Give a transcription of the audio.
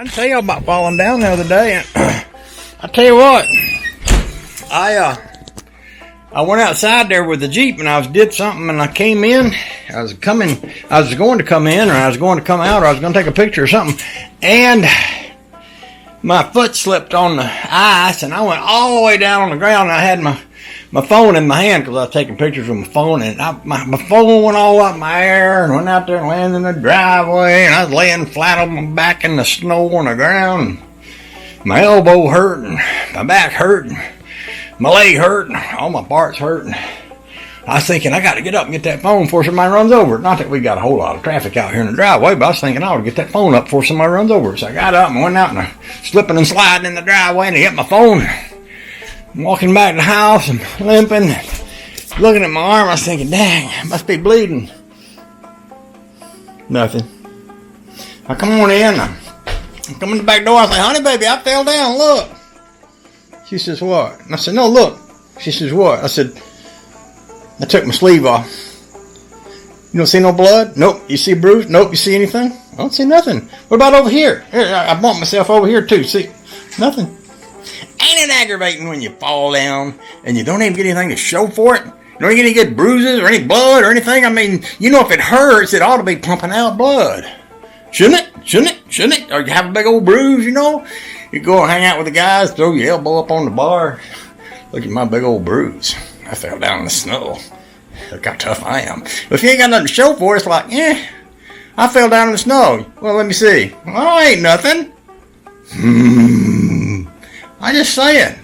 I didn't tell you about falling down the other day. I tell you what, I went outside there with the Jeep and I did something and I came in. I was going to come in, or I was going to come out, or I was going to take a picture or something, and my foot slipped on the ice and I went all the way down on the ground. And I had my phone in my hand because I was taking pictures with my phone, and my phone went all up in my air and went out there and landed in the driveway, and I was laying flat on my back in the snow on the ground. My elbow hurt and my back hurt and my leg hurt and all my parts hurt. And I was thinking, I got to get up and get that phone before somebody runs over it. Not that we got a whole lot of traffic out here in the driveway, but I was thinking I ought to get that phone up before somebody runs over it. So I got up and went out and I slipping and sliding in the driveway and I hit my phone. I'm walking back to the house and limping, looking at my arm. I was thinking, dang, I must be bleeding. Nothing. I come on in. I come in the back door. I say, honey, baby, I fell down. Look. She says, what? And I said, no, look. She says, what? I said, I took my sleeve off. You don't see no blood? Nope. You see a bruise? Nope. You see anything? I don't see nothing. What about over here? Here, I bumped myself over here too. See? Nothing. Ain't it aggravating when you fall down and you don't even get anything to show for it? You don't get any good bruises or any blood or anything? I mean, you know, if it hurts, it ought to be pumping out blood. Shouldn't it? Shouldn't it? Shouldn't it? Or you have a big old bruise, you know? You go and hang out with the guys, throw your elbow up on the bar. Look at my big old bruise. I fell down in the snow. Look how tough I am. But if you ain't got nothing to show for it, it's like, I fell down in the snow. Well, let me see. Well, ain't nothing. I'm just saying.